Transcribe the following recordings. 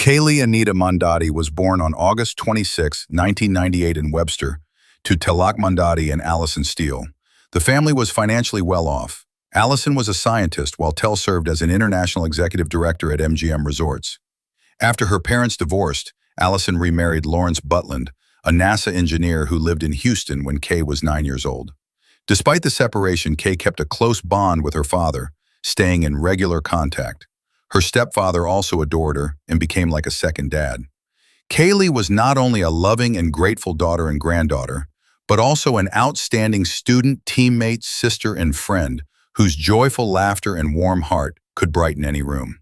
Kaylee Anita Mondati was born on August 26, 1998 in Webster, to Tilak Mondati and Allison Steele. The family was financially well off. Allison was a scientist while Tel served as an international executive director at MGM Resorts. After her parents divorced, Allison remarried Lawrence Butland, a NASA engineer who lived in Houston when Kay was 9 years old. Despite the separation, Kay kept a close bond with her father, staying in regular contact. Her stepfather also adored her and became like a second dad. Kaylee was not only a loving and grateful daughter and granddaughter, but also an outstanding student, teammate, sister, and friend whose joyful laughter and warm heart could brighten any room.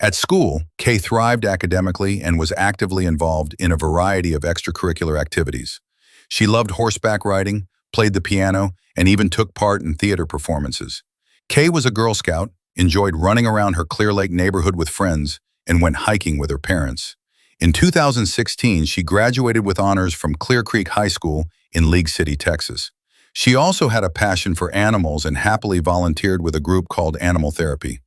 At school, Kay thrived academically and was actively involved in a variety of extracurricular activities. She loved horseback riding, played the piano, and even took part in theater performances. Kay was a Girl Scout, enjoyed running around her Clear Lake neighborhood with friends, and went hiking with her parents. In 2016, she graduated with honors from Clear Creek High School in League City, Texas. She also had a passion for animals and happily volunteered with a group called Animal Therapy.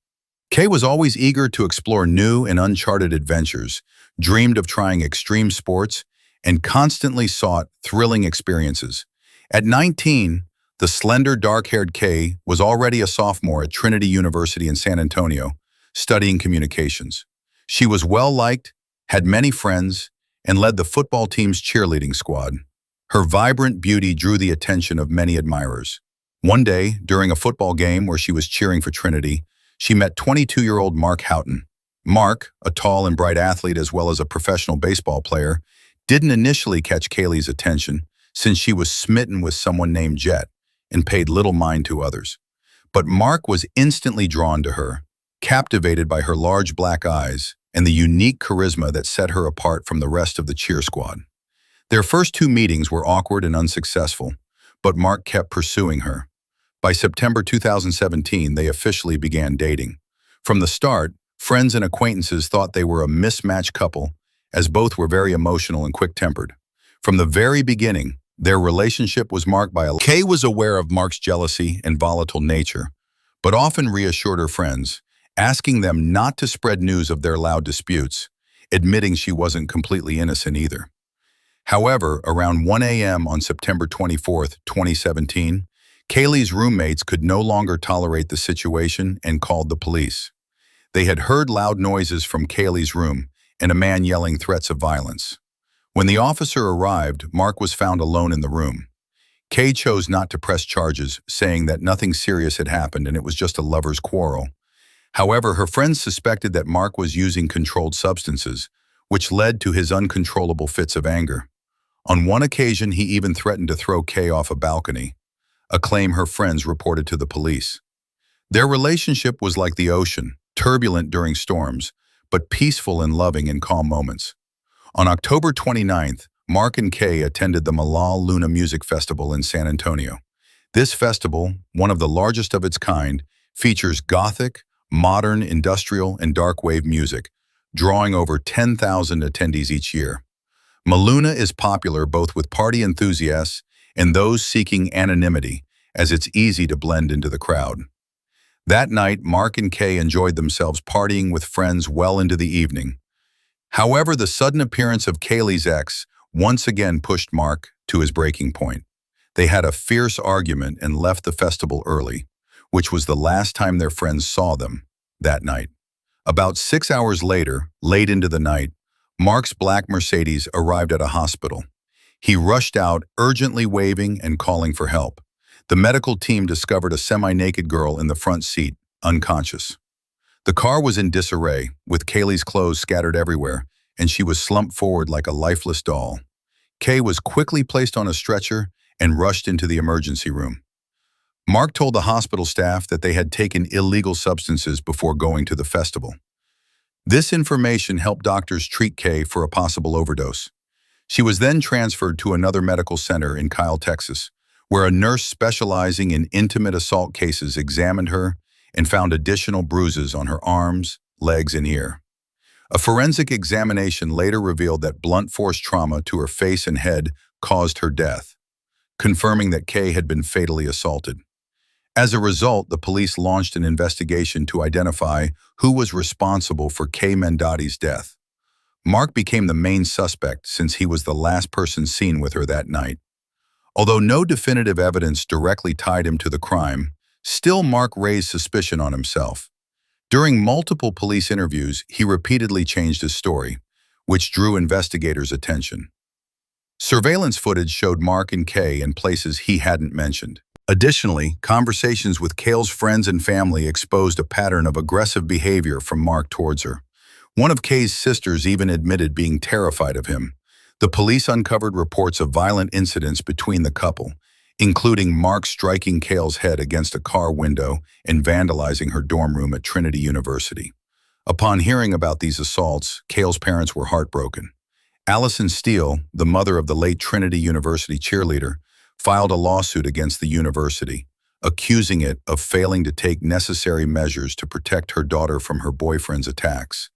Kay was always eager to explore new and uncharted adventures, dreamed of trying extreme sports, and constantly sought thrilling experiences. At 19, the slender, dark-haired Kay was already a sophomore at Trinity University in San Antonio, studying communications. She was well-liked, had many friends, and led the football team's cheerleading squad. Her vibrant beauty drew the attention of many admirers. One day, during a football game where she was cheering for Trinity, she met 22-year-old Mark Houghton. Mark, a tall and bright athlete as well as a professional baseball player, didn't initially catch Kaylee's attention since she was smitten with someone named Jet and paid little mind to others. But Mark was instantly drawn to her, captivated by her large black eyes and the unique charisma that set her apart from the rest of the cheer squad. Their first two meetings were awkward and unsuccessful, but Mark kept pursuing her. By September 2017, they officially began dating. From the start, friends and acquaintances thought they were a mismatched couple, as both were very emotional and quick-tempered. From the very beginning, their relationship was marked by Kay was aware of Mark's jealousy and volatile nature, but often reassured her friends, asking them not to spread news of their loud disputes, admitting she wasn't completely innocent either. However, around 1 a.m. on September 24, 2017, Kaylee's roommates could no longer tolerate the situation and called the police. They had heard loud noises from Kaylee's room and a man yelling threats of violence. When the officer arrived, Mark was found alone in the room. Kay chose not to press charges, saying that nothing serious had happened and it was just a lover's quarrel. However, her friends suspected that Mark was using controlled substances, which led to his uncontrollable fits of anger. On one occasion, he even threatened to throw Kay off a balcony, a claim her friends reported to the police. Their relationship was like the ocean, turbulent during storms, but peaceful and loving in calm moments. On October 29th, Mark and Kay attended the Malal Luna Music Festival in San Antonio. This festival, one of the largest of its kind, features gothic, modern, industrial, and dark wave music, drawing over 10,000 attendees each year. Maluna is popular both with party enthusiasts and those seeking anonymity, as it's easy to blend into the crowd. That night, Mark and Kay enjoyed themselves partying with friends well into the evening. However, the sudden appearance of Kaylee's ex once again pushed Mark to his breaking point. They had a fierce argument and left the festival early, which was the last time their friends saw them that night. About 6 hours later, late into the night, Mark's black Mercedes arrived at a hospital. He rushed out, urgently waving and calling for help. The medical team discovered a semi-naked girl in the front seat, unconscious. The car was in disarray, with Kaylee's clothes scattered everywhere, and she was slumped forward like a lifeless doll. Kay was quickly placed on a stretcher and rushed into the emergency room. Mark told the hospital staff that they had taken illegal substances before going to the festival. This information helped doctors treat Kay for a possible overdose. She was then transferred to another medical center in Kyle, Texas, where a nurse specializing in intimate assault cases examined her and found additional bruises on her arms, legs, and ear. A forensic examination later revealed that blunt force trauma to her face and head caused her death, confirming that Kay had been fatally assaulted. As a result, the police launched an investigation to identify who was responsible for Kay Mondati's death. Mark became the main suspect since he was the last person seen with her that night. Although no definitive evidence directly tied him to the crime, still Mark raised suspicion on himself. During multiple police interviews, he repeatedly changed his story, which drew investigators' attention. Surveillance footage showed Mark and Kay in places he hadn't mentioned. Additionally, conversations with Kay's friends and family exposed a pattern of aggressive behavior from Mark towards her. One of Kay's sisters even admitted being terrified of him. The police uncovered reports of violent incidents between the couple, including Mark striking Kay's head against a car window and vandalizing her dorm room at Trinity University. Upon hearing about these assaults, Kay's parents were heartbroken. Allison Steele, the mother of the late Trinity University cheerleader, filed a lawsuit against the university, accusing it of failing to take necessary measures to protect her daughter from her boyfriend's attacks.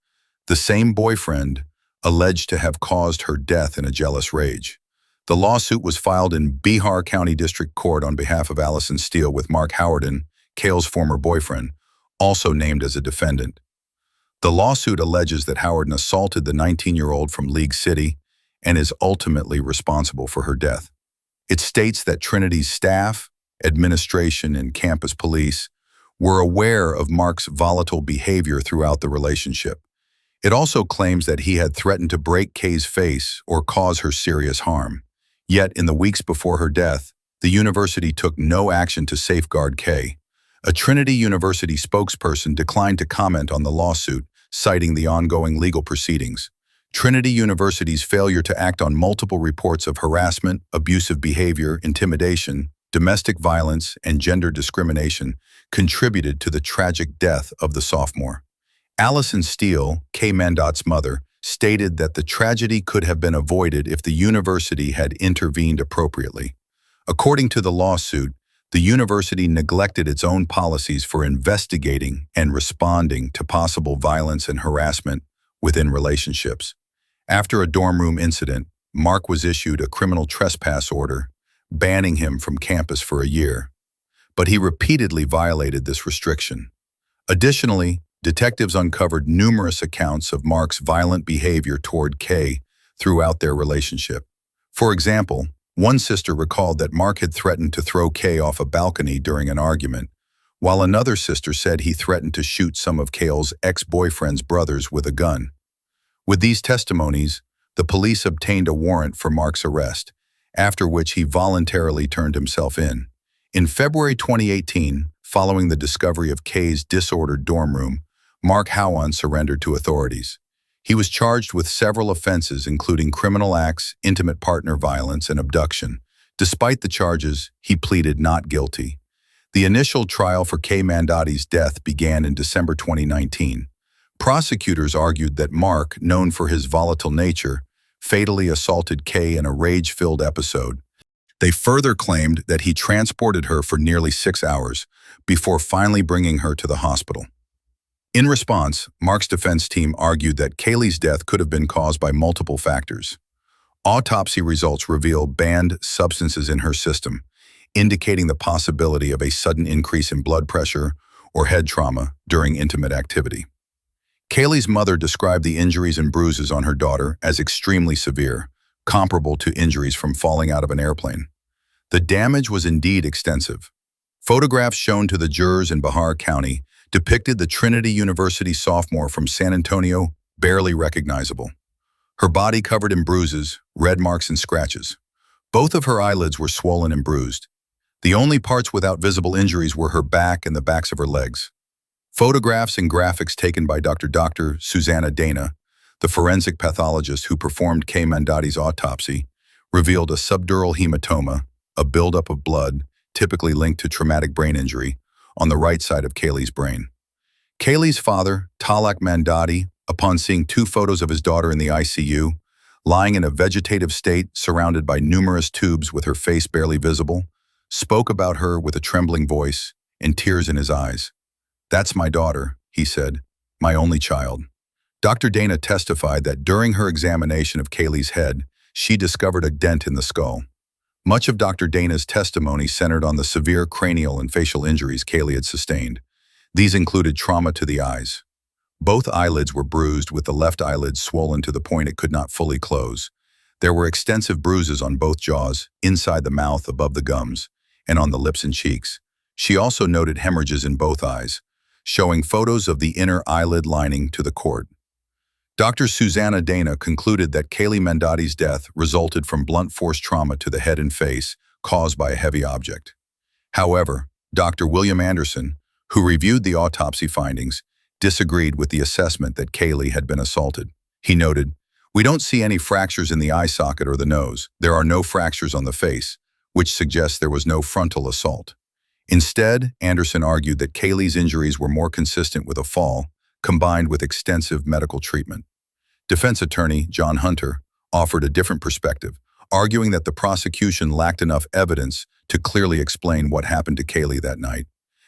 The same boyfriend alleged to have caused her death in a jealous rage. The lawsuit was filed in Bihar County District Court on behalf of Allison Steele with Mark Howerton, Kay's former boyfriend, also named as a defendant. The lawsuit alleges that Howerton assaulted the 19-year-old from League City and is ultimately responsible for her death. It states that Trinity's staff, administration, and campus police were aware of Mark's volatile behavior throughout the relationship. It also claims that he had threatened to break Kay's face or cause her serious harm. Yet, in the weeks before her death, the university took no action to safeguard Kay. A Trinity University spokesperson declined to comment on the lawsuit, citing the ongoing legal proceedings. Trinity University's failure to act on multiple reports of harassment, abusive behavior, intimidation, domestic violence, and gender discrimination contributed to the tragic death of the sophomore. Allison Steele, Kay Mandat's mother, stated that the tragedy could have been avoided if the university had intervened appropriately. According to the lawsuit, the university neglected its own policies for investigating and responding to possible violence and harassment within relationships. After a dorm room incident, Mark was issued a criminal trespass order, banning him from campus for a year. But he repeatedly violated this restriction. Additionally, detectives uncovered numerous accounts of Mark's violent behavior toward Kay throughout their relationship. For example, one sister recalled that Mark had threatened to throw Kay off a balcony during an argument, while another sister said he threatened to shoot some of Kay's ex-boyfriend's brothers with a gun. With these testimonies, the police obtained a warrant for Mark's arrest, after which he voluntarily turned himself in. In February 2018, following the discovery of Kay's disordered dorm room, Mark Howerton surrendered to authorities. He was charged with several offenses including criminal acts, intimate partner violence, and abduction. Despite the charges, he pleaded not guilty. The initial trial for Kay Mandat's death began in December 2019. Prosecutors argued that Mark, known for his volatile nature, fatally assaulted Kay in a rage-filled episode. They further claimed that he transported her for nearly 6 hours before finally bringing her to the hospital. In response, Mark's defense team argued that Kaylee's death could have been caused by multiple factors. Autopsy results reveal banned substances in her system, indicating the possibility of a sudden increase in blood pressure or head trauma during intimate activity. Kaylee's mother described the injuries and bruises on her daughter as extremely severe, comparable to injuries from falling out of an airplane. The damage was indeed extensive. Photographs shown to the jurors in Bihar County depicted the Trinity University sophomore from San Antonio barely recognizable. Her body covered in bruises, red marks, and scratches. Both of her eyelids were swollen and bruised. The only parts without visible injuries were her back and the backs of her legs. Photographs and graphics taken by Dr. Susanna Dana, the forensic pathologist who performed Kay Mandat's autopsy, revealed a subdural hematoma, a buildup of blood, typically linked to traumatic brain injury, on the right side of Kaylee's brain. Kaylee's father, Talak Mandati, upon seeing 2 photos of his daughter in the ICU, lying in a vegetative state surrounded by numerous tubes with her face barely visible, spoke about her with a trembling voice and tears in his eyes. "That's my daughter," he said, "my only child." Dr. Dana testified that during her examination of Kaylee's head, she discovered a dent in the skull. Much of Dr. Dana's testimony centered on the severe cranial and facial injuries Kaylee had sustained. These included trauma to the eyes. Both eyelids were bruised, with the left eyelid swollen to the point it could not fully close. There were extensive bruises on both jaws, inside the mouth, above the gums, and on the lips and cheeks. She also noted hemorrhages in both eyes, showing photos of the inner eyelid lining to the court. Dr. Susanna Dana concluded that Kaylee Mandotti's death resulted from blunt force trauma to the head and face caused by a heavy object. However, Dr. William Anderson, who reviewed the autopsy findings, disagreed with the assessment that Kaylee had been assaulted. He noted, "We don't see any fractures in the eye socket or the nose. There are no fractures on the face, which suggests there was no frontal assault." Instead, Anderson argued that Kaylee's injuries were more consistent with a fall, combined with extensive medical treatment. Defense attorney John Hunter offered a different perspective, arguing that the prosecution lacked enough evidence to clearly explain what happened to Kaylee that night,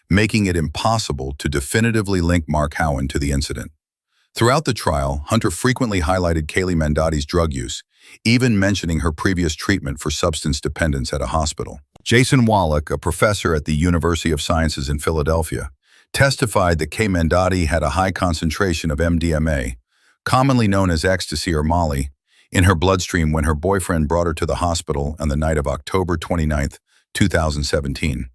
making it impossible to definitively link Mark Howard to the incident. Throughout the trial, Hunter frequently highlighted Kaylee Mandotti's drug use, even mentioning her previous treatment for substance dependence at a hospital. Jason Wallach, a professor at the University of Sciences in Philadelphia, testified that Kay Mandotti had a high concentration of MDMA, commonly known as ecstasy or Molly, in her bloodstream when her boyfriend brought her to the hospital on the night of October 29, 2017.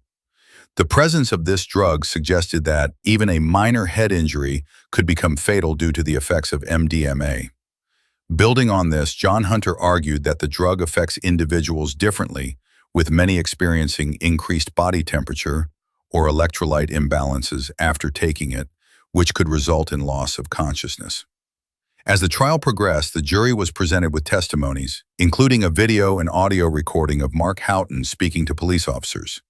The presence of this drug suggested that even a minor head injury could become fatal due to the effects of MDMA. Building on this, John Hunter argued that the drug affects individuals differently, with many experiencing increased body temperature or electrolyte imbalances after taking it, which could result in loss of consciousness. As the trial progressed, the jury was presented with testimonies, including a video and audio recording of Mark Houghton speaking to police officers.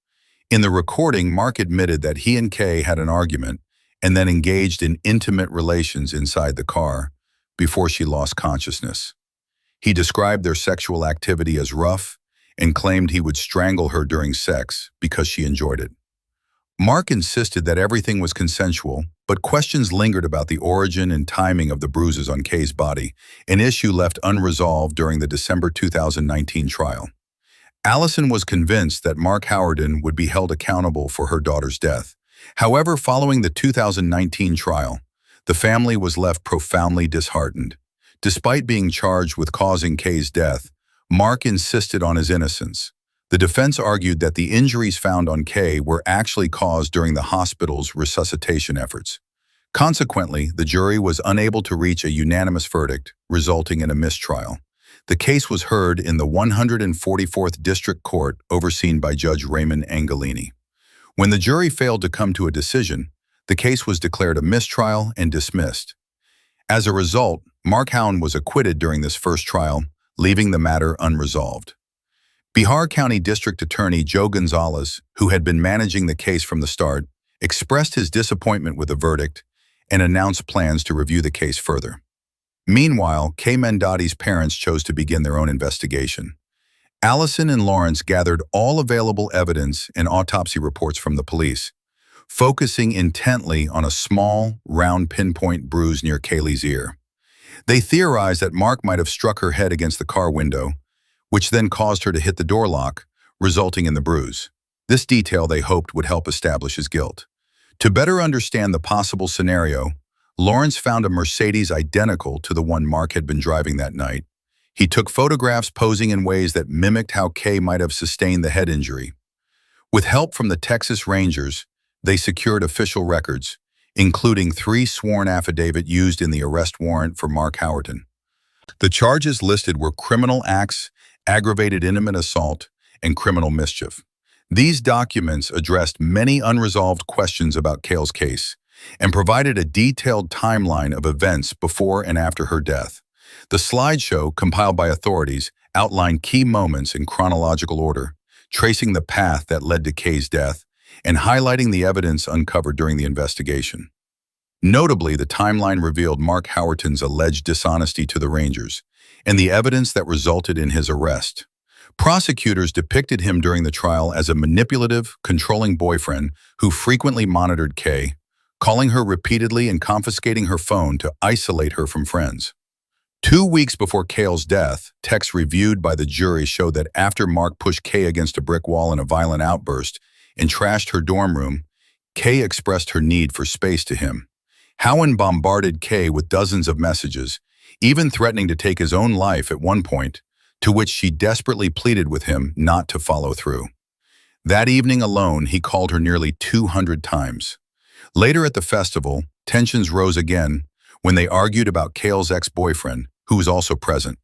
In the recording, Mark admitted that he and Kay had an argument and then engaged in intimate relations inside the car before she lost consciousness. He described their sexual activity as rough and claimed he would strangle her during sex because she enjoyed it. Mark insisted that everything was consensual, but questions lingered about the origin and timing of the bruises on Kay's body, an issue left unresolved during the December 2019 trial. Allison was convinced that Mark Howard would be held accountable for her daughter's death. However, following the 2019 trial, the family was left profoundly disheartened. Despite being charged with causing Kay's death, Mark insisted on his innocence. The defense argued that the injuries found on Kay were actually caused during the hospital's resuscitation efforts. Consequently, the jury was unable to reach a unanimous verdict, resulting in a mistrial. The case was heard in the 144th District Court, overseen by Judge Raymond Angelini. When the jury failed to come to a decision, the case was declared a mistrial and dismissed. As a result, Mark Howard was acquitted during this first trial, leaving the matter unresolved. Bihar County District Attorney Joe Gonzalez, who had been managing the case from the start, expressed his disappointment with the verdict and announced plans to review the case further. Meanwhile, Kay Mandotti's parents chose to begin their own investigation. Allison and Lawrence gathered all available evidence and autopsy reports from the police, focusing intently on a small, round pinpoint bruise near Kaylee's ear. They theorized that Mark might have struck her head against the car window, which then caused her to hit the door lock, resulting in the bruise. This detail they hoped would help establish his guilt. To better understand the possible scenario, Lawrence found a Mercedes identical to the one Mark had been driving that night. He took photographs posing in ways that mimicked how Kay might have sustained the head injury. With help from the Texas Rangers, they secured official records, including 3 sworn affidavits used in the arrest warrant for Mark Howard. The charges listed were criminal acts, aggravated intimate assault, and criminal mischief. These documents addressed many unresolved questions about Kaylee's case and provided a detailed timeline of events before and after her death. The slideshow, compiled by authorities, outlined key moments in chronological order, tracing the path that led to Kay's death and highlighting the evidence uncovered during the investigation. Notably, the timeline revealed Mark Howard's alleged dishonesty to the Rangers and the evidence that resulted in his arrest. Prosecutors depicted him during the trial as a manipulative, controlling boyfriend who frequently monitored Kay, calling her repeatedly and confiscating her phone to isolate her from friends. 2 weeks before Kaylee's death, texts reviewed by the jury showed that after Mark pushed Kay against a brick wall in a violent outburst and trashed her dorm room, Kay expressed her need for space to him. Howen bombarded Kay with dozens of messages, even threatening to take his own life at one point, to which she desperately pleaded with him not to follow through. That evening alone, he called her nearly 200 times. Later at the festival, tensions rose again when they argued about Kay's ex-boyfriend, who was also present.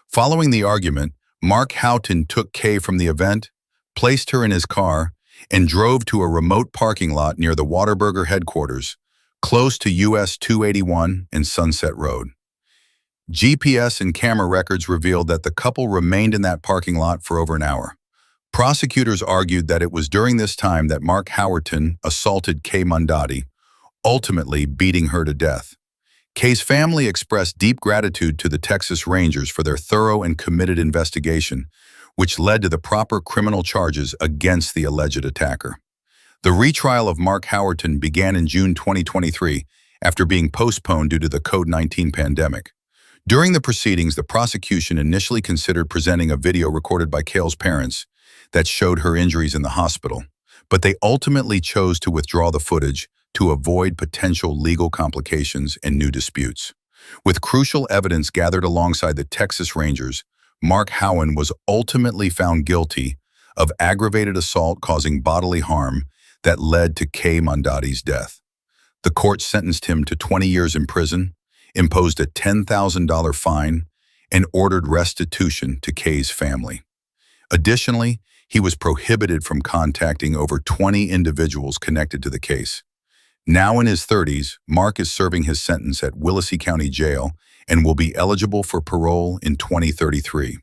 Following the argument, Mark Houghton took Kay from the event, placed her in his car, and drove to a remote parking lot near the Whataburger headquarters, close to US 281 and Sunset Road. GPS and camera records revealed that the couple remained in that parking lot for over an hour. Prosecutors argued that it was during this time that Mark Houghton assaulted Kay Mondati, ultimately beating her to death. Kay's family expressed deep gratitude to the Texas Rangers for their thorough and committed investigation, which led to the proper criminal charges against the alleged attacker. The retrial of Mark Houghton began in June 2023 after being postponed due to the COVID-19 pandemic. During the proceedings, the prosecution initially considered presenting a video recorded by Kay's parents that showed her injuries in the hospital, but they ultimately chose to withdraw the footage to avoid potential legal complications and new disputes. With crucial evidence gathered alongside the Texas Rangers, Mark Houghton was ultimately found guilty of aggravated assault causing bodily harm that led to Kay Mondati's death. The court sentenced him to 20 years in prison, imposed a $10,000 fine, and ordered restitution to Kay's family. Additionally, he was prohibited from contacting over 20 individuals connected to the case. Now in his 30s, Mark is serving his sentence at Willacy County Jail and will be eligible for parole in 2033.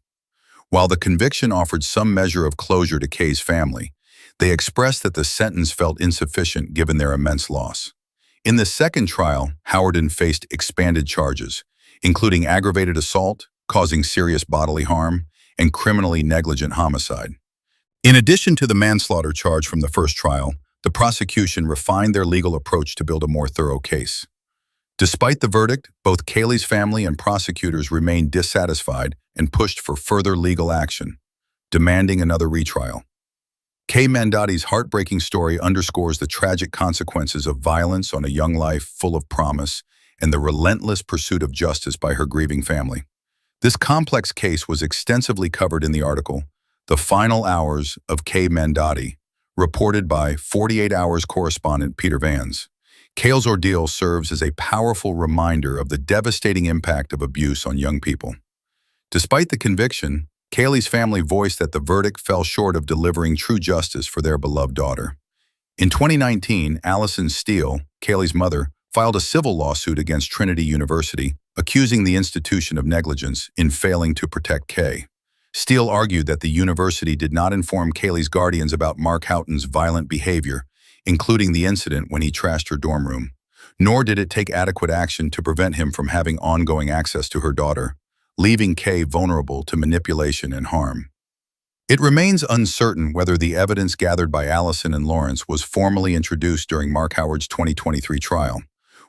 While the conviction offered some measure of closure to Kay's family, they expressed that the sentence felt insufficient given their immense loss. In the second trial, Houghton faced expanded charges, including aggravated assault, causing serious bodily harm, and criminally negligent homicide. In addition to the manslaughter charge from the first trial, the prosecution refined their legal approach to build a more thorough case. Despite the verdict, both Kaylee's family and prosecutors remained dissatisfied and pushed for further legal action, demanding another retrial. Kay Mondati's heartbreaking story underscores the tragic consequences of violence on a young life full of promise and the relentless pursuit of justice by her grieving family. This complex case was extensively covered in the article, The Final Hours of Kay Mondati, reported by 48 Hours correspondent Peter Vans. Kay's ordeal serves as a powerful reminder of the devastating impact of abuse on young people. Despite the conviction, Kaylee's family voiced that the verdict fell short of delivering true justice for their beloved daughter. In 2019, Allison Steele, Kaylee's mother, filed a civil lawsuit against Trinity University, accusing the institution of negligence in failing to protect Kay. Steele argued that the university did not inform Kaylee's guardians about Mark Houghton's violent behavior, including the incident when he trashed her dorm room, nor did it take adequate action to prevent him from having ongoing access to her daughter, leaving Kay vulnerable to manipulation and harm. It remains uncertain whether the evidence gathered by Allison and Lawrence was formally introduced during Mark Houghton's 2023 trial.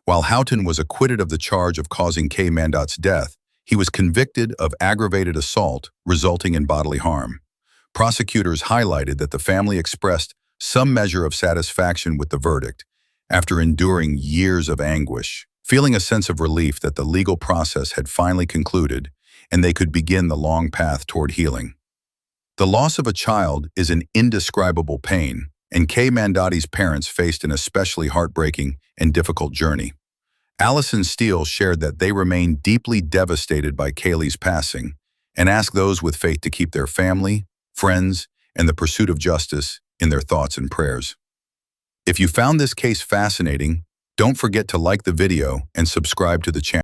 While Houghton was acquitted of the charge of causing Kay Mondati's death, he was convicted of aggravated assault resulting in bodily harm. Prosecutors highlighted that the family expressed some measure of satisfaction with the verdict after enduring years of anguish, feeling a sense of relief that the legal process had finally concluded and they could begin the long path toward healing. The loss of a child is an indescribable pain, and Kay Mondati's parents faced an especially heartbreaking and difficult journey. Allison Steele shared that they remain deeply devastated by Kaylee's passing and asked those with faith to keep their family, friends, and the pursuit of justice in their thoughts and prayers. If you found this case fascinating, don't forget to like the video and subscribe to the channel.